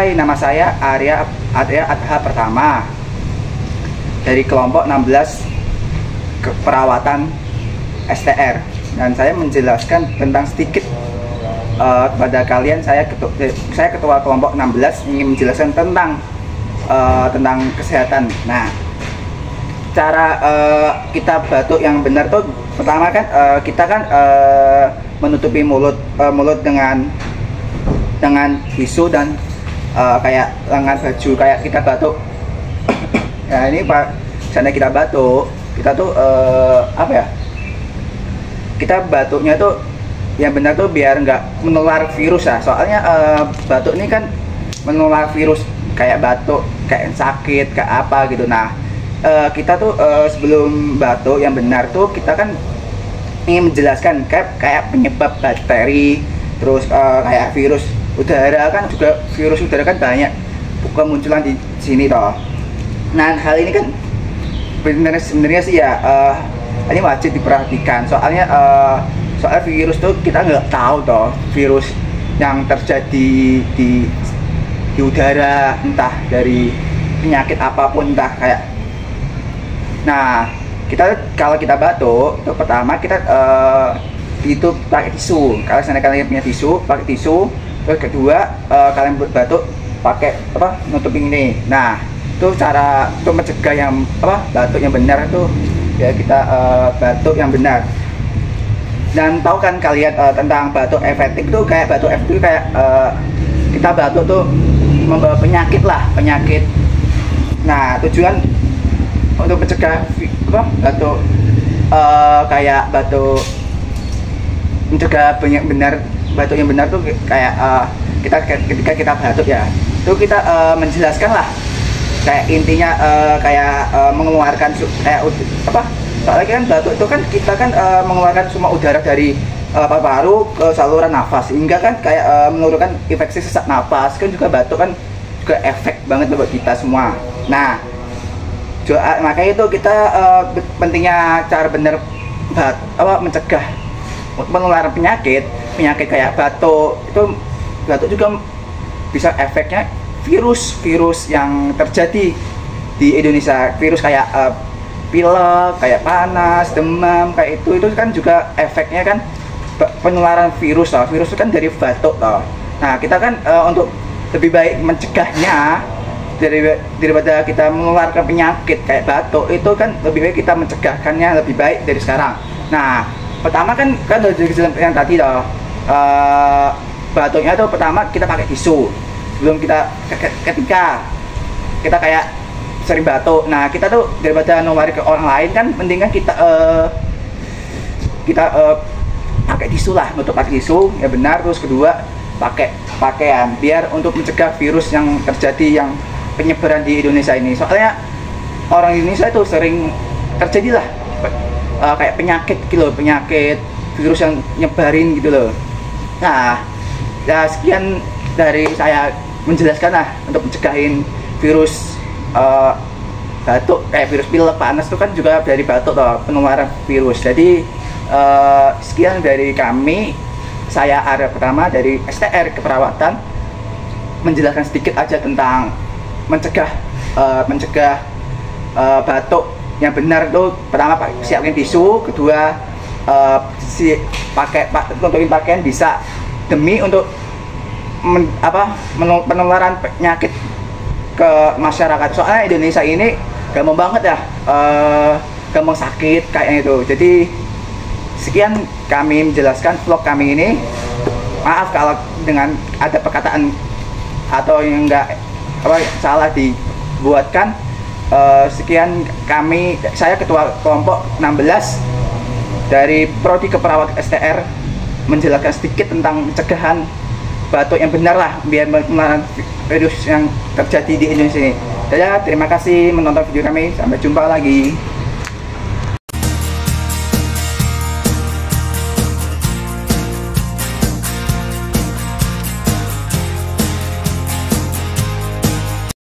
Hai, nama saya Arya Adha Pertama dari kelompok 16 keperawatan STR, dan saya menjelaskan tentang sedikit kepada kalian. Saya ketua kelompok 16 ingin menjelaskan tentang kesehatan. Nah, cara kita batuk yang benar tuh pertama kan kita kan menutupi mulut dengan tisu dan kayak lengan baju kayak kita batuk. Ya ini Pak, misalnya kita batuk, kita tuh kita batuknya tuh yang benar tuh biar nggak menular virus ya. Soalnya batuk ini kan menular virus, kayak batuk, kayak sakit, kayak apa gitu. Nah, kita tuh sebelum batuk yang benar tuh kita kan ingin menjelaskan kayak penyebab bakteri, terus kayak virus udara kan juga, virus udara kan banyak kemunculan di sini toh. Nah, hal ini kan sebenarnya sih ya ini wajib diperhatikan. Soalnya virus tuh kita nggak tahu toh, virus yang terjadi di udara, entah dari penyakit apapun, entah kayak. Nah, kalau kita batuk itu pertama kita itu pakai tisu. Kalau misalnya kalian punya tisu, pakai tisu. Terus kedua, kalian batuk pakai nutupin ini. Nah, itu cara untuk mencegah yang batuk yang benar itu ya, kita batuk yang benar. Dan tahu kan kalian tentang batuk efektif tuh, kayak batuk efektif kayak kita batuk tuh membawa penyakit. Nah, tujuan untuk mencegah batuk kayak batuk, mencegah batuk yang benar tuh kayak ketika kita batuk ya, itu kita menjelaskan lah, kayak intinya kayak mengeluarkan kayak soalnya kan batuk itu kan kita kan mengeluarkan semua udara dari paru-paru ke saluran nafas, sehingga kan kayak menurunkan infeksi sesak nafas. Kan juga batuk kan juga efek banget buat kita semua. Nah, makanya itu kita pentingnya cara benar mencegah penularan penyakit kayak batuk. Itu batuk juga bisa efeknya virus yang terjadi di Indonesia, virus kayak pilek, kayak panas, demam, kayak itu kan juga efeknya kan penularan virus toh. Virus itu kan dari batuk toh. Nah, kita kan untuk lebih baik mencegahnya daripada kita mengeluarkan penyakit kayak batuk, itu kan lebih baik kita mencegahkannya lebih baik dari sekarang. Nah, pertama kan udah jelas yang tadi toh, batuknya tuh pertama kita pakai tisu sebelum kita ketika kita kayak sering batuk. Nah, kita tuh daripada nulari ke orang lain kan mendingan kita pakai tisu lah, nutup pakai tisu ya benar. Terus kedua, pakai pakaian biar untuk mencegah virus yang terjadi, yang penyebaran di Indonesia ini. Soalnya orang Indonesia itu sering terjadi lah kayak penyakit gitu loh, penyakit virus yang nyebarin gitu loh. Nah, ya sekian dari saya menjelaskan lah untuk mencegahin virus batuk, kayak virus pilek, panas itu kan juga dari batuk toh, penularan virus. Jadi sekian dari kami, saya Arya Pertama dari STR Keperawatan, menjelaskan sedikit aja tentang mencegah batuk yang benar itu. Pertama siapin tisu, kedua nutupin pakaian bisa demi untuk penularan penyakit ke masyarakat. Soalnya Indonesia ini gampang banget ya gampang sakit kayak itu. Jadi sekian kami menjelaskan vlog kami ini. Maaf kalau dengan ada perkataan atau yang enggak salah dibuatkan. Sekian saya ketua kelompok 16 dari Prodi Keperawatan STR menjelaskan sedikit tentang pencegahan batuk yang benar lah, biar penularan virus yang terjadi di Indonesia ini. Terima kasih menonton video kami, sampai jumpa lagi.